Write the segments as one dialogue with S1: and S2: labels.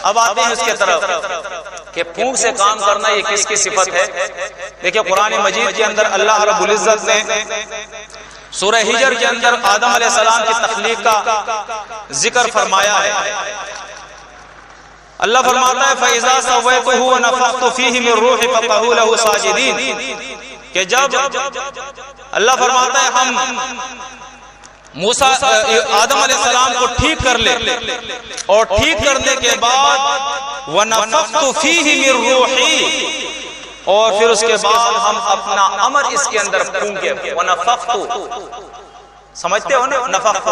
S1: اب آتے ہیں اس کے طرف کہ پھونک سے کام کرنا یہ کس کی صفت ہے. دیکھیں قرآن مجید کے اندر اللہ رب العزت نے سورہ ہجر کے اندر آدم علیہ السلام کی تخلیق کا ذکر فرمایا ہے. اللہ فرماتا ہے فَإِذَا سَوَّيْتُهُ وَنَفَخْتُ فِيهِ مِن رُّوحِي فَقَعُوا لَهُ سَاجِدِينَ کہ جب اللہ فرماتا ہے ہم آدم علیہ السلام کو ٹھیک کر لے اور ٹھیک کرنے کے بعد وَنَفَخْتُ فِيهِ مِن رُّوحِي اور پھر اس کے بعد ہم اپنا امر اس کے اندر پھونکے. وَنَفَخْتُ سمجھتے ہو نا نفخت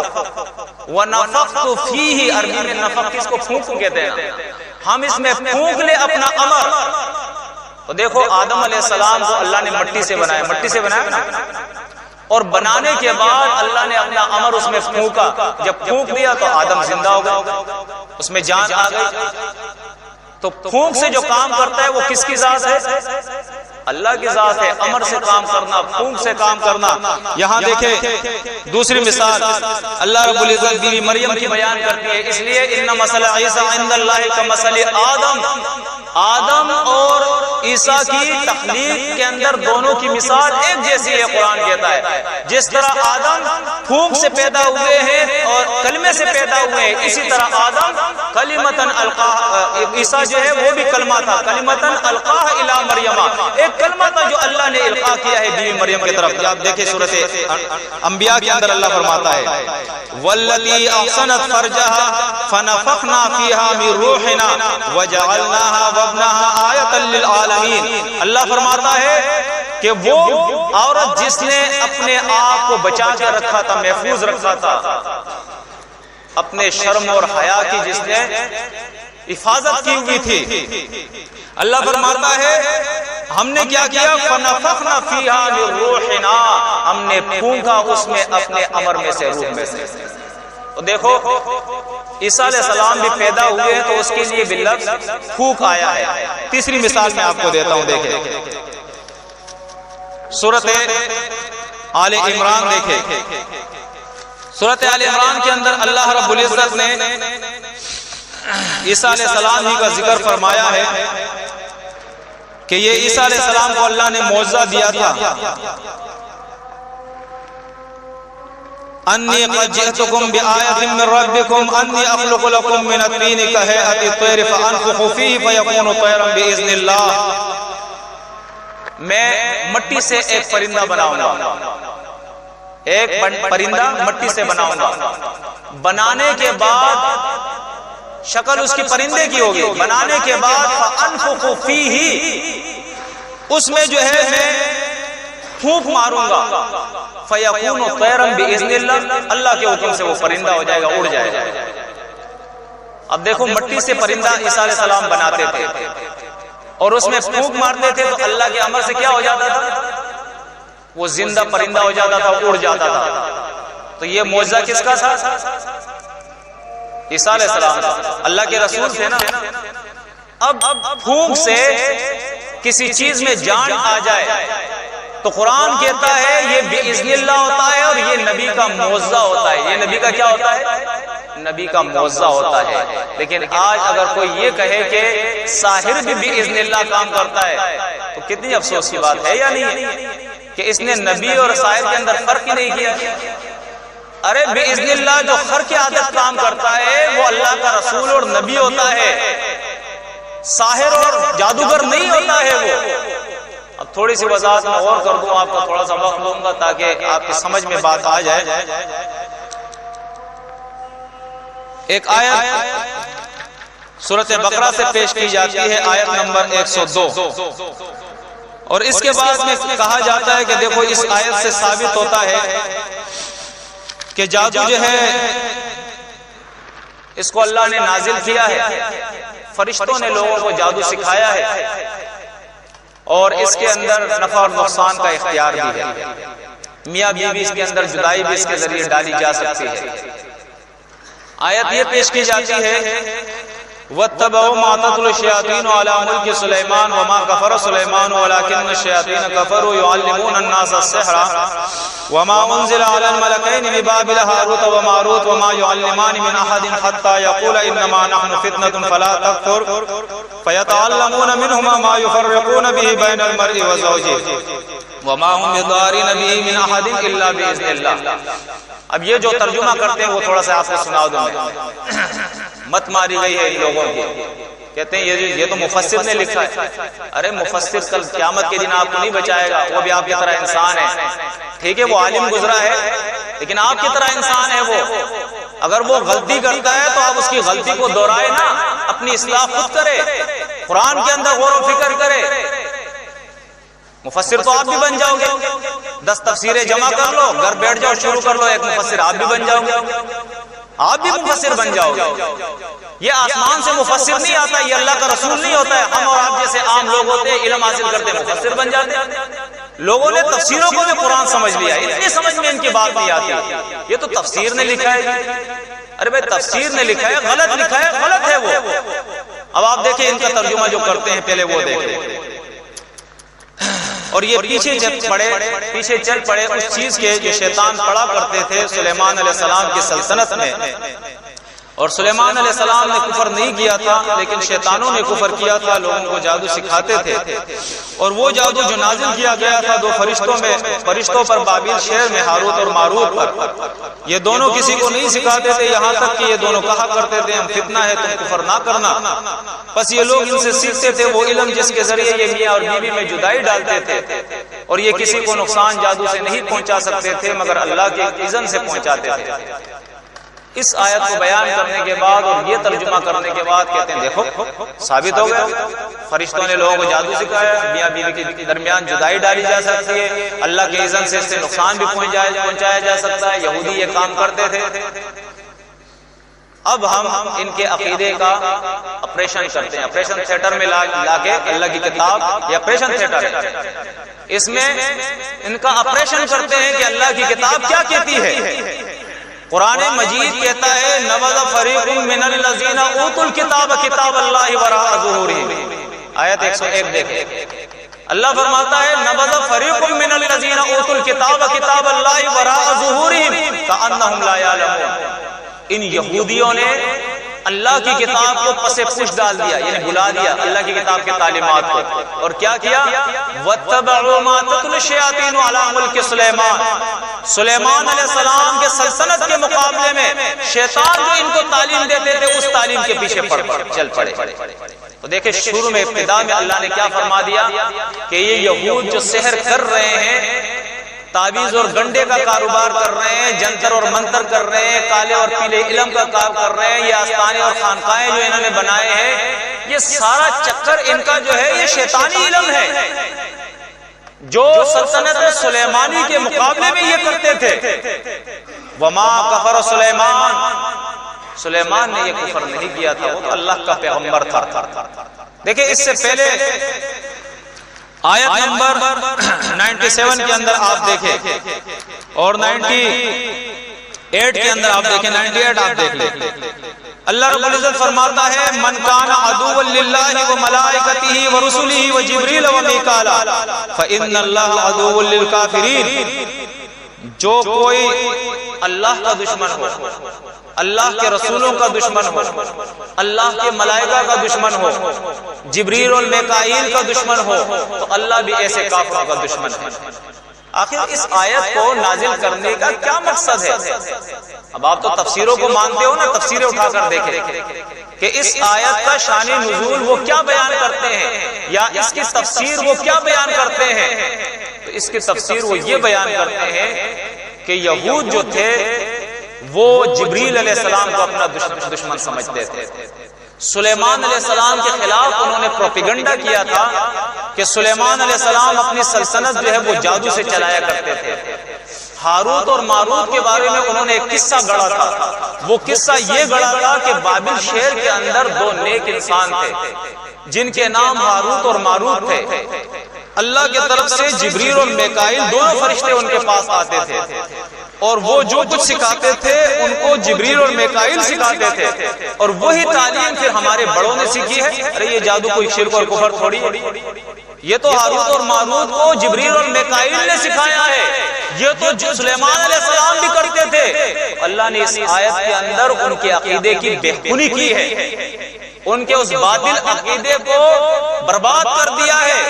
S1: وَنَفَخْتُ فِيهِ عربی میں نفخ کس کو پھونک کہتے ہیں. ہم اس میں پھونک لے اپنا امر. تو دیکھو آدم علیہ السلام کو اللہ نے مٹی سے بنایا اور بنانے کے بعد اللہ نے اپنا امر اس میں پھونکا. جب پھونک دیا تو آدم زندہ ہو گیا, اس میں جان آ گئی. تو پھونک سے جو کام کرتا ہے وہ کس کی ذات ہے؟ اللہ کی ذات ہے. امر سے کام کرنا, پھونک سے کام کرنا. یہاں دیکھیں دوسری مثال اللہ رب العزت بیوی مریم کی بیان کرتی ہے. اس لیے ان مثل عیسیٰ عند اللہ کمثل آدم اور عیسیٰ کی تخلیق کے اندر دونوں کی مثال ایک جیسی ہے. قرآن کہتا ہے جس طرح آدم پھونک سے پیدا ہوئے ہیں اور کلمے سے پیدا ہوئے ہیں, اسی طرح آدم کلمتاً القاہ, عیسیٰ جو ہے وہ بھی کلمہ تھا. کلمتاً القاہ الی مریم, ایک کلمہ تھا جو اللہ نے القاء کیا ہے بیوی مریم کی طرف. آپ دیکھیں سورۃ انبیاء کے اندر اللہ فرماتا ہے واللتی احسنت فرجها فنفخنا فیہا من روحنا وجعلناها وابنها آیۃ للعالمین. اللہ فرماتا ہے کہ وہ عورت جس نے اپنے آپ کو بچا کے رکھا تھا, محفوظ رکھا تھا, اپنے شرم اور حیا کی جس نے حفاظت کی ہوئی تھی, اللہ فرماتا ہے ہم نے کیا کیا فنفخنا فیہا من روحنا, ہم نے پھونکا اس میں اپنے امر میں سے, روح میں سے. تو دیکھو عیسیٰ علیہ السلام بھی پیدا ہوئے ہیں تو اس کے لیے بھی لفظ پھونک آیا ہے. تیسری مثال میں آپ کو دیتا ہوں. دیکھیں سورۃ آل عمران, دیکھیں سورۃ آل عمران کے اندر اللہ رب العزت نے عیسیٰ علیہ السلام ہی کا ذکر فرمایا ہے کہ یہ عیسیٰ علیہ السلام کو اللہ نے معجزہ دیا تھا. انی قد جئتکم بآیۃ من ربکم انی اخلق لکم من الطین کہیئۃ الطیر فانفخ فیہ فیکون طیرا باذن اللہ. میں مٹی سے ایک پرندہ بناؤں گا, ایک پرندہ مٹی سے بناؤں گا. بنانے کے بعد شکل اس کی پرندے کی ہوگی. بنانے کے بعد فانفخ فیہ, اس میں جو ہے میں پھونک ماروں گا. فیکون طیرا باذن اللہ, اللہ کے حکم سے وہ پرندہ ہو جائے گا, اڑ جائے گا. اب دیکھو مٹی سے پرندہ عیسیٰ علیہ السلام بناتے تھے اور اس میں پھونک مارتے تھے تو اللہ کے امر سے کیا ہو جاتا تھا؟ وہ زندہ پرندہ ہو جاتا تھا, اڑ جاتا تھا. تو یہ معجزہ کس کا تھا؟ عیسیٰ علیہ السلام, اللہ کے رسول تھے نا. اب پھونک سے کسی چیز میں جان آ جائے تو قرآن کہتا ہے یہ باذن اللہ ہوتا ہے اور یہ نبی کا معجزہ ہوتا ہے. یہ نبی کا کیا ہوتا ہے؟ نبی کا معجزہ ہوتا ہے. لیکن آج اگر کوئی یہ کہے کہ ساحر بھی باذن اللہ کام کرتا ہے تو کتنی افسوس کی بات ہے یا نہیں کہ اس نے نبی اور ساحر کے اندر فرق ہی نہیں کیا. ارے باذن اللہ جو خر کی عادت کام کرتا ہے وہ اللہ کا رسول اور نبی ہوتا ہے, ساحر اور جادوگر نہیں ہوتا ہے وہ. اب تھوڑی سی وضاحت میں اور کر دوں, آپ کا تھوڑا سا وقت لوں گا تاکہ آپ کی سمجھ میں بات آ جائے. ایک آیت سورۃ بقرہ سے پیش کی جاتی ہے, آیت نمبر 102, اور اس کے بعد میں کہا جاتا ہے کہ دیکھو اس آیت سے ثابت ہوتا ہے کہ جادو جو ہے اس کو اللہ نے نازل کیا ہے, فرشتوں نے لوگوں کو جادو سکھایا ہے اور اس کے اندر نفع اور نقصان کا اختیار بھی ہے. میاں بیوی اس کے اندر جدائی بھی اس کے ذریعے ڈالی جا سکتی ہے. آیت یہ پیش کی جاتی ہے وَاتَّبَعُوا مَا تَتْلُو الشَّيَاطِينُ عَلَى مُلْكِ سُلَيْمَانَ وَمَا كَفَرَ سُلَيْمَانُ وَلَكِنَّ الشَّيَاطِينَ كَفَرُوا يُعَلِّمُونَ النَّاسَ السِّحْرَ وما انزل على الملكين ببابل هاروت وماروت وما يعلمان من احد حتى يقول انما نحن فتنة فلا تكفر فيتعلمون منهما ما يفرقون به بين المرء وزوجه وما هم بضارين به من احد الا باذن الله. اب یہ جو ترجمہ کرتے ہیں وہ تھوڑا سا آپ کو سنا دوں میں. مت ماری گئی ہے ان لوگوں کی. کہتے ہیں یہ تو مفسر نے لکھا ہے. ارے مفسر کل قیامت کے دن آپ کو نہیں بچائے گا, وہ بھی آپ کی طرح انسان ہے. ٹھیک ہے وہ عالم گزرا ہے لیکن آپ کی طرح انسان ہے وہ. اگر وہ غلطی کرتا ہے تو آپ اس کی غلطی کو دہرائے نا, اپنی اصلاح خود کرے, قرآن کے اندر غور و فکر کرے. مفسر تو آپ بھی بن جاؤ گے, 10 تفسیریں جمع کر لو, گھر بیٹھ جاؤ شروع کر لو, ایک مفسر آپ بھی بن جاؤ گے. آپ بھی مفسر بن جاؤ گے. یہ آسمان سے مفسر نہیں آتا, یہ اللہ کا رسول نہیں ہوتا ہے. ہم اور آپ جیسے عام لوگ ہوتے ہیں, علم حاصل کرتے ہیں, مفسر بن جاتے ہیں. لوگوں نے تفسیروں کو بھی قرآن سمجھ لیا, اتنی سمجھ میں ان کی بات نہیں آتی. یہ تو تفسیر نے لکھا ہے. ارے بھائی تفسیر نے لکھا ہے, غلط لکھا ہے, غلط ہے وہ. اب آپ دیکھیں ان کا ترجمہ جو کرتے ہیں, پہلے وہ دیکھیں. اور یہ پیچھے چل پڑے اس چیز کے جو شیطان پڑا کرتے تھے سلیمان علیہ السلام کی سلطنت میں. اور سلیمان علیہ السلام نے کفر نہیں کیا تھا لیکن شیطانوں نے کفر کیا تھا, لوگوں کو جادو سکھاتے تھے. اور وہ جادو جو نازل کیا گیا تھا 2 فرشتوں پر بابل شہر میں, ہاروت اور ماروت پر, یہ دونوں کسی کو نہیں سکھاتے تھے, یہاں تک کہ یہ دونوں کہا کرتے تھے ہم فتنہ ہے تم کفر نہ کرنا. بس یہ لوگ ان سے سیکھتے تھے وہ علم جس کے ذریعے یہ میاں اور بیوی میں جدائی ڈالتے تھے. اور یہ کسی کو نقصان جادو سے نہیں پہنچا سکتے تھے مگر اللہ کے اذن سے پہنچاتے تھے. اس آیت کو بیان کرنے کے بعد اور یہ ترجمہ کرنے کے بعد کہتے ہیں دیکھو ثابت ہو گیا, فرشتوں نے لوگوں کو جادو سکھایا, میاں بیوی کے درمیان جدائی ڈالی جا سکتی ہے, اللہ کے اذن سے اس سے نقصان بھی پہنچایا جا سکتا ہے. یہودی یہ کام کرتے تھے. اب ہم ان کے عقیدے کا آپریشن کرتے ہیں, آپریشن تھیٹر میں لا کے اللہ کی کتاب, یہ آپریشن تھیٹر ہے, اس میں ان کا آپریشن کرتے ہیں کہ اللہ کی کتاب کیا کہتی ہے. قرآن مجید کہتا ہے نبذ فریق من الذین اوتوا الکتاب کتاب اللہ وراء ظہورہم, آیت 101 دیکھیں. اللہ فرماتا ہے نبذ فریق من الذین اوتوا الکتاب کتاب اللہ وراء ظہورہم کأنہم لا یعلمون. ان یہودیوں نے اللہ کی کتاب کو پس پش ڈال دیا, یعنی بلا دیا اللہ کی کتاب کے تعلیمات کو, اور کیا کیا وَاتَّبَعُوا مَا تَتْلُو الشَّيَاطِينُ عَلَىٰ مُلْكِ سُلَيْمَانَ. سلیمان علیہ السلام کے سلطنت کے مقابلے میں شیطان جو ان کو تعلیم دیتے تھے اس تعلیم کے پیچھے چل پڑے. تو دیکھیں شروع میں ابتدا میں اللہ نے کیا فرما دیا کہ یہ یہود جو سحر کر رہے ہیں, تعویذ اور گنڈے کا کاروبار کر رہے ہیں, جنتر اور منتر کر رہے ہیں, کالے اور پیلے علم کا کام کر رہے ہیں, یہ آستانے اور خانقاہیں جو انہوں نے بنائے ہیں, یہ سارا چکر ان کا جو ہے یہ شیطانی علم ہے جو سلطنت سلیمانی کے مقابلے میں یہ کرتے تھے. وما کفر سلیمان, سلیمان نے یہ کفر نہیں کیا تھا, وہ تو اللہ کا پیغمبر تھا. دیکھیں اس سے پہلے آیت نمبر 97 کے اندر آپ دیکھیں اور 98 کے اندر آپ دیکھیں, 98 آپ دیکھ لیں. اللہ رب العزت فرماتا ہے من کان عدوا للہ وملائکتہ ورسلہ وجبریل ومیکال فإن اللہ عدو للکافرین. جو کوئی اللہ کا دشمن ہو, اللہ کے رسولوں کا دشمن ہو, اللہ کے ملائکہ کا دشمن ہو, جبریل اور میکائیل کا دشمن ہو, تو اللہ بھی ایسے کافروں کا دشمن ہے. آخر اس آیت کو نازل کرنے کا کیا مقصد ہے؟ اب آپ تو تفسیروں کو مانتے ہو نا, تفسیریں اٹھا کر دیکھیں کہ اس آیت کا شان نزول وہ کیا بیان کرتے ہیں یا اس کی تفسیر وہ کیا بیان کرتے ہیں. تو اس کی تفسیر وہ یہ بیان کرتے ہیں کہ یہود جو تھے وہ جبریل علیہ السلام کو اپنا دشمن سمجھتے تھے. سلیمان علیہ السلام کے خلاف انہوں نے پروپیگنڈا کیا تھا کہ سلیمان علیہ السلام اپنی سلطنت جو ہے وہ جادو سے چلایا کرتے تھے. ہاروت اور ماروت کے بارے میں انہوں نے ایک قصہ گڑھا تھا. وہ قصہ یہ گڑھا تھا کہ بابل شہر کے اندر 2 نیک انسان تھے جن کے نام ہاروت اور ماروت تھے. اللہ کی طرف سے جبریل اور میکائیل دونوں فرشتے ان کے پاس آتے تھے اور وہ جو کچھ سکھاتے تھے ان کو جبریل اور میکائیل سکھاتے تھے, اور وہی تعلیم پھر ہمارے بڑوں نے سیکھی ہے. ارے یہ جادو کوئی شرک اور کفر تھوڑی ہے, یہ تو ہاروت اور ماروت کو جبریل اور میکائیل نے سکھایا ہے، یہ تو سلیمان علیہ السلام بھی کرتے تھے۔ اللہ نے اس آیت کے اندر ان کے عقیدے کی بہتری کی ہے، ان کے اس باطل عقیدے کو برباد کر دیا ہے،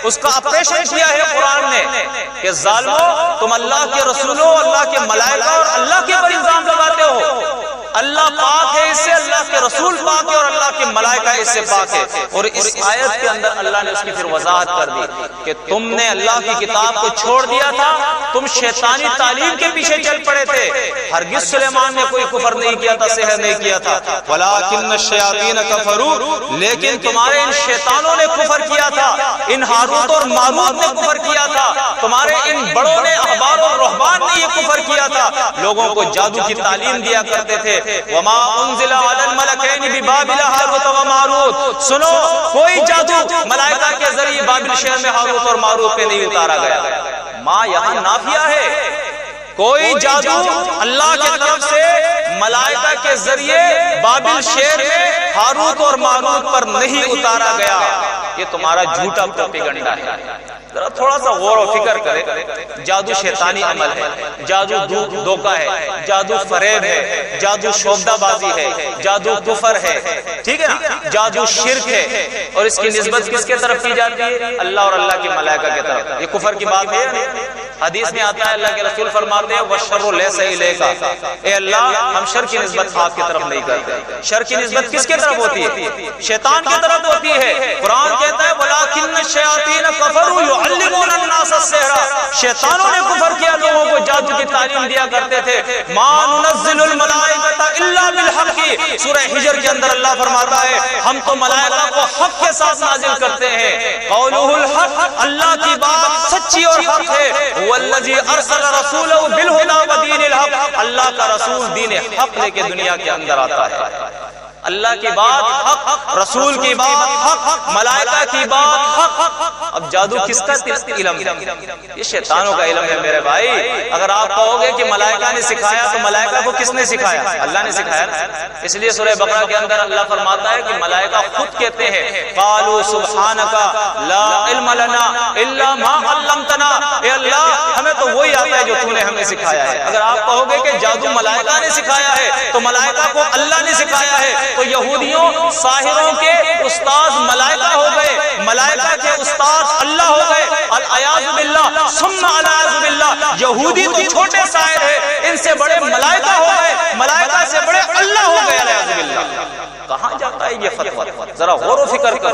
S1: اس کا اپریشن کیا ہے قرآن نے کہ ظالمو تم اللہ کے رسولوں، اللہ کے ملائکہ اور اللہ کے پر الزام لگاتے ہو۔ اللہ پاک ہے، اس سے اللہ کے رسول پاک ہے اور اللہ کے ملائکہ اس سے پاک ہے۔ اور اس آیت کے اندر اللہ نے اس کی پھر وضاحت کر دی کہ تم نے اللہ کی کتاب کو چھوڑ دیا تھا، تم شیطانی تعلیم کے پیچھے چل پڑے تھے۔ ہرگز سلیمان نے کوئی کفر نہیں کیا تھا، سحر نہیں کیا تھا، وَلَٰكِنَّ الشَّيَاطِينَ كَفَرُوا، لیکن تمہارے ان شیطانوں نے کفر کیا تھا، ان ہاروت اور ماروت نے کفر کیا تھا، تمہارے ان بڑوں نے، احبار اور رہبان نے یہ کفر کیا تھا، لوگوں کو جادو کی تعلیم دیا کرتے تھے۔ وَمَا أُنزِلَ عَلَى الْمَلَكَيْنِ بِبَابِلَ هَارُوتَ وَمَارُوتَ، سنو کوئی جادو ملائکہ کے ذریعے بابل شہر میں ہاروت اور ماروت پہ نہیں اتارا گیا۔ ماں یہاں نافیہ ہے، کوئی جادو اللہ کی طرف سے ملائکہ کے ذریعے بابل شہر میں ہاروت اور ماروت پر نہیں اتارا گیا۔ یہ تمہارا جھوٹا پروپیگنڈا ہے۔ ذرا تھوڑا سا غور و فکر کرے، جادو شیطانی عمل ہے، جادو دھوکہ ہے، جادو فریب ہے، جادو شعبدہ بازی ہے، جادو کفر ہے، ٹھیک ہے نا، جادو شرک ہے، اور اس کی نسبت کس کے طرف کی جاتی ہے؟ اللہ اور اللہ کی ملائکہ کے طرف۔ یہ کفر کی بات ہے۔ حدیث میں آتا ہے اللہ کے رسول فرماتے ہیں وَالشَّرُّ لَيْسَ إِلَيْكَ، اے اللہ ہم شر کی نسبت آپ کی طرف نہیں کرتے۔ شر کی نسبت کس کے طرف ہوتی ہے؟ شیطان کی طرف ہوتی ہے۔ قرآن کہتا ہے وَلَٰكِنَّ الشَّيَاطِينَ كَفَرُوا يُعَلِّمُونَ النَّاسَ السِّحْرَ، شیطانوں نے کفر کیا، لوگوں کو جادو کی تعلیم دیا کرتے تھے۔ مَا نُنَزِّلُ الْمَلَائِكَةَ إِلَّا بِالْحَقِّ، سورہ حجر کے اندر اللہ فرماتا ہے ہم تو ملائکہ کو حق کے ساتھ نازل کرتے ہیں۔ قَوْلُهُ الْحَقُّ، اللہ کی بات سچی اور حق ہے۔ والذی ارسل رسولہ بالہدی ودین الحق، اللہ کا رسول دین حق لے کے دنیا کے اندر آتا ہے۔ اللہ کی بات حق، رسول کی بات حق، ملائکہ کی بات حق۔ اب جادو کس کا علم ہے؟ یہ شیطانوں کا علم ہے میرے بھائی۔ اگر آپ کہو گے کہ ملائکہ نے سکھایا تو ملائکہ کو کس نے سکھایا؟ اللہ نے سکھایا۔ اس لیے سورہ بقرہ کے اندر اللہ فرماتا ہے کہ ملائکہ خود کہتے ہیں قالوا سبحانک لا علم لنا الا ما علمتنا، اے اللہ ہمیں تو وہی آتا ہے جو تو نے ہمیں سکھایا ہے۔ اگر آپ کہو گے کہ جادو ملائکہ نے سکھایا ہے تو ملائکہ کو اللہ نے سکھایا ہے، تو یہودیوں ساحروں کے استاذ ملائکہ ہو گئے، ملائکہ کے استاذ اللہ ہو گئے، العیاذ باللہ ثم العیاذ باللہ۔ یہودی تو چھوٹے ساحر ہیں، ان سے بڑے ملائکہ ہو گئے، ملائکہ سے بڑے اللہ ہو گئے، العیاذ باللہ۔ کہاں جاتا ہے یہ فتویٰ؟ ذرا غور و فکر کر،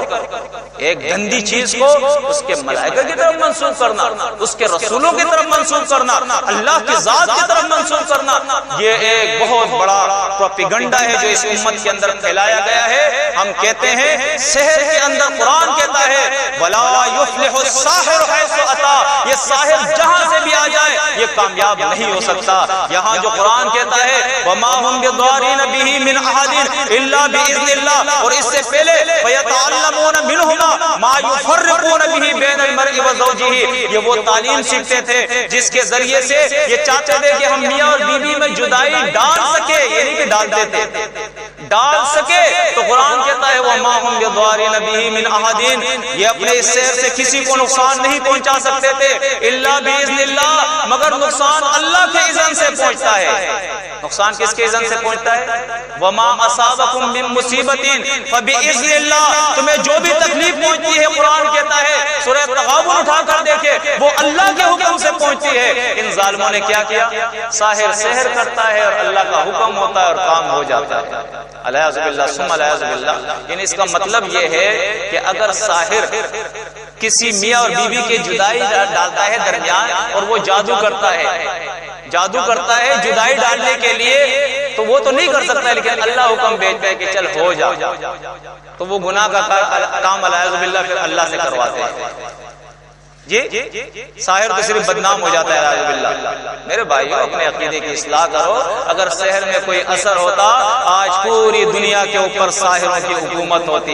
S1: ایک گندی چیز کو اس کے ملائکہ کی طرف منسوب کرنا، اس کے رسولوں کی طرف منسوب کرنا، اللہ کی ذات کی طرف منسوب کرنا، یہ ایک بہت بڑا پروپیگنڈا ہے جو اس امت کے اندر پھیلایا گیا ہے۔ ہم کہتے ہیں سحر کے اندر قرآن کہتا ہے وَلَا يُفْلِحُ السَّاحِرُ حَيْثُ أَتَىٰ، یہ ساحر جہاں سے بھی آ جائے یہ کامیاب نہیں ہو سکتا۔ یہاں جو قرآن کہتا ہے وَمَا هُمْ بِضَارِّينَ بِهِ مِنْ أَحَدٍ إِلَّا بِإِذْنِ اللَّهِ، اور اس سے پہلے فَيَتَعَلَّمُونَ مِنْهُمَا مَا يُفَرِّقُونَ بِهِ بَيْنَ الْمَرْءِ وَزَوْجِهِ، یہ وہ تعلیم سیکھتے تھے جس کے ذریعے سے یہ چاہتے تھے کہ ہم میاں اور بیوی میں جدائی ڈال سکے، یہ نہیں کہ ڈالتے تھے، ڈال سکے۔ تو قرآن کہتا ہے وَمَا هُمْ بِضَارِّينَ بِهِ مِنْ أَحَدٍ، یہ اپنے اس سحر سے کسی کو نقصان نہیں پہنچا سکتے تھے، إِلَّا بِإِذْنِ اللَّهِ، مگر نقصان اللہ کے اذن سے پہنچتا ہے۔ نقصان کس کے اذن سے پہنچتا ہے؟ وَمَا أَصَابَكُم مِّن مُّصِيبَةٍ فَبِإِذْنِ اللَّهِ، تمہیں جو بھی تکلیف پہنچتی ہے قرآن کہتا ہے سورہ تغابن اٹھا کر دیکھے وہ اللہ کے حکم سے پہنچتی ہے۔ ان ظالموں نے کیا کیا؟ ساحر سحر کرتا ہے اور اللہ کا حکم ہوتا ہے اور کام ہو جاتا ہے، العیاذ باللہ ثم العیاذ باللہ۔ یعنی اس کا مطلب یہ ہے کہ اگر ساحر کسی میاں اور بیوی کے جدائی ڈالتا ہے درمیان اور وہ جادو کرتا ہے جدائی ڈالنے کے لیے، تو وہ تو نہیں کر سکتا، لیکن اللہ حکم بھیجتا ہے کہ چل ہو جا، تو وہ گناہ کا کام العیاذ باللہ پھر اللہ سے کرواتے ہیں۔ جی ساحر تو صرف بدنام ہو جاتا ہے العیاذ باللہ۔ میرے بھائیو اپنے عقیدے کی اصلاح کرو۔ اگر سحر میں کوئی اثر ہوتا آج پوری دنیا کے اوپر ساحروں کی حکومت ہوتی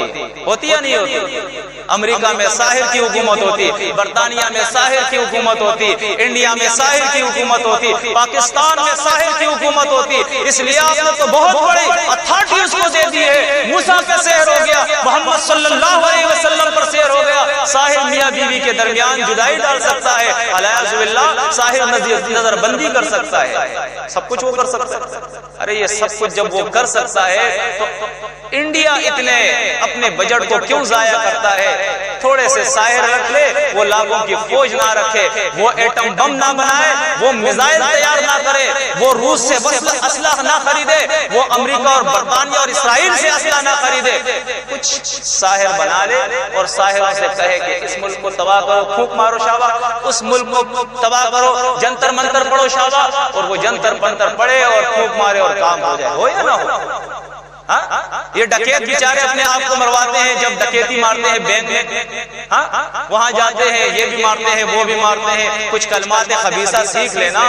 S1: یا نہیں ہوتی؟ امریکہ میں ساحر کی حکومت ہوتی، برطانیہ میں ساحر کی حکومت ہوتی، انڈیا میں ساحر کی حکومت ہوتی، پاکستان میں ساحر کی حکومت ہوتی۔ اس لیے آپ نے تو بہت بڑی اتھارٹی اس کو دے دی ہے۔ موسیٰ کا سحر ہو گیا، محمد صلی اللہ علیہ وسلم پر سحر ہو گیا، ساحر میاں بیوی کے درمیان جدائی ڈال سکتا ہے، الیاذ باللہ ساحر نظر بندی کر سکتا ہے، سب کچھ وہ کر سکتا ہے۔ ارے یہ سب کچھ جب وہ کر سکتا ہے تو انڈیا اتنے اپنے بجٹ کو کیوں ضائع کرتا ہے؟ تھوڑے سے ساحر رکھ لے، وہ لاکھوں کی فوج نہ رکھے، وہ ایٹم بم نہ بنائے، وہ میزائل تیار نہ کرے، وہ روس سے اسلحہ نہ خریدے، وہ امریکہ اور برطانیہ اور اسرائیل سے اسلحہ نہ خریدے، کچھ ساحر بنا لے اور ساحروں سے کہے کہ اس ملک کو تباہ کرو، پھونک مارو شاباش، اس ملک کو تباہ کرو، جنتر منتر پڑھو شاباش، اور وہ جنتر منتر پڑھے اور پھونک مارے اور کام ہو جائے، ہو یا نہ ہو؟ یہ ڈکیت بیچارے اپنے آپ کو مرواتے ہیں جب ڈکیتی مارتے ہیں بینک میں، وہاں جاتے ہیں، یہ بھی مارتے ہیں وہ بھی مارتے ہیں، کچھ کلمات خبیثہ سیکھ لینا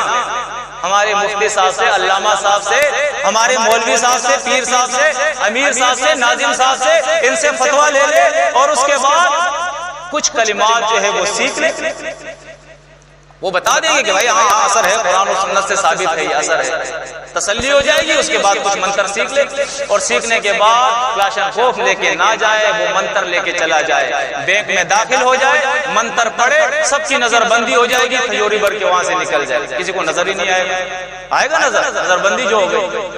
S1: ہمارے مفتی صاحب سے، علامہ صاحب سے، ہمارے مولوی صاحب سے، پیر صاحب سے، امیر صاحب سے، ناظم صاحب سے، ان سے فتویٰ لے لے اور اس کے بعد کچھ کلمات جو ہے وہ سیکھ لے، وہ بتا دیں گے کہ بھائی ہاں اثر ہے، قرآن و سنت سے ثابت ہے، یہ اثر ہے، تسلی ہو جائے گی۔ اس کے بعد کچھ منتر سیکھ لے اور سیکھنے کے بعد کلاشن کوف لے کے نہ جائے، وہ منتر لے کے چلا جائے، بینک میں داخل ہو جائے، منتر پڑھے، سب کی نظر بندی ہو جائے گی، کھجوری بھر کے وہاں سے نکل جائے، کسی کو نظر ہی نہیں آئے گا، آئے گا نظر بندی جو ہو گئی۔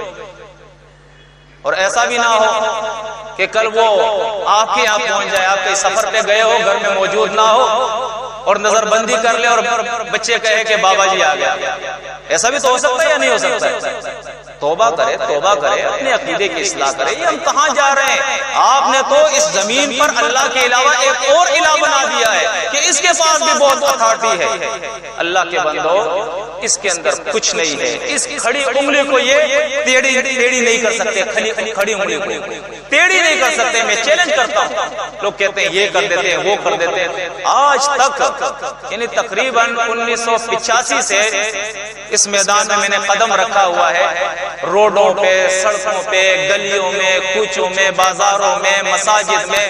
S1: اور ایسا بھی نہ ہو کہ کل وہ آپ کے یہاں پہنچ جائے، آپ کہیں سفر پہ گئے ہو، گھر میں موجود نہ ہو اور نظر بندی کر لے اور بچے کہے کہ بابا جی آ گیا، ایسا بھی تو ہو سکتا ہے یا نہیں ہو سکتا؟ توبہ کرے، توبہ کرے، اپنے عقیدے کی اصلاح کرے۔ یہ ہم کہاں جا رہے ہیں؟ آپ نے تو اس زمین پر اللہ کے علاوہ ایک اور الہ بنا دیا ہے کہ اس کے پاس بھی بہت اتھارٹی ہے۔ اللہ کے بندو، اس کے اندر کچھ نہیں ہے، اس کھڑی انگلی کو یہ ٹیڑھی نہیں کر سکتے، کھڑی انگلی کو ٹیڑھی نہیں کر سکتے۔ میں چیلنج کرتا ہوں، لوگ کہتے ہیں یہ کر دیتے ہیں، وہ کر دیتے ہیں، آج تک یعنی تقریباً 1985 سے اس میدان میں نے قدم رکھا ہوا ہے، روڈوں پہ، سڑکوں پہ، گلیوں میں، کوچوں میں، بازاروں میں، مساجد میں،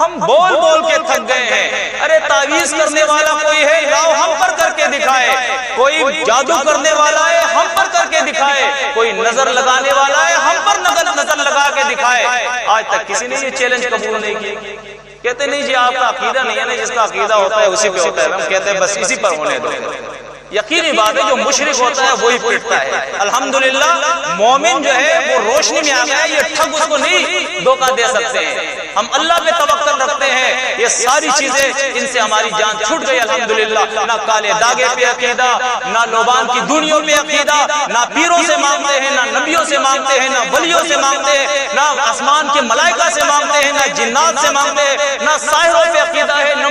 S1: ہم بول بول کے تھک گئے ہیں۔ ارے تعویذ کرنے والا کوئی ہے، لاؤ ہم پر کر کے دکھائے، کوئی جادو کرنے والا ہے، ہم پر کر کے دکھائے، کوئی نظر لگانے والا ہے، ہم پر نظر لگا کے دکھائے۔ آج تک کسی نے یہ چیلنج قبول نہیں کی۔ کہتے نہیں جی آپ کا عقیدہ نہیں ہے نا، جس کا عقیدہ ہوتا ہے اسی پہ ہوتا ہے۔ ہم کہتے ہیں بس اسی پر ہونے دو۔ یقینی بات ہے جو مشرک ہوتا ہے وہی پٹتا ہے۔ الحمدللہ مومن جو ہے وہ روشنی میں آ گیا ہے، یہ ٹھگ اس کو نہیں دھوکہ دے سکتے ہیں۔ ہم اللہ پہ توکل رکھتے ہیں، یہ ساری چیزیں ان سے ہماری جان چھوٹ گئی الحمدللہ۔ نہ کالے داغے پہ عقیدہ، نہ لوبان کی دنیوں پہ عقیدہ، نہ پیروں سے مانگتے ہیں، نہ نبیوں سے مانگتے ہیں، نہ ولیوں سے مانگتے ہیں، نہ آسمان کے ملائکہ سے مانگتے ہیں، نہ جنات سے مانگتے ہیں، نہ ساحروں پہ عقیدہ ہے، نہ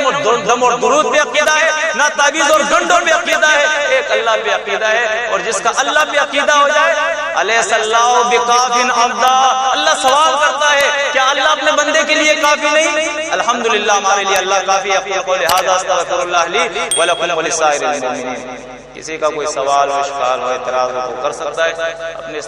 S1: دم اور درود پہ عقیدہ ہے، نہ تعویذ اور گنڈوں پہ عقیدہ ہے، ایک اللہ پہ عقیدہ ہے۔ اور جس کا اللہ پہ عقیدہ ہو جائے، الیس اللہ بکاف عبدا، اللہ سوال کرتا ہے کیا اللہ اپنے بندے کے لیے کافی نہیں؟ الحمدللہ ہمارے لیے اللہ کافی ہے۔ اقول قولی ھذا استغفر اللہ لی ولکم ولسائر المؤمنین۔ کسی کا کوئی سوال ہو، اشکال ہو، اعتراض ہو، کر سکتا ہے اپنے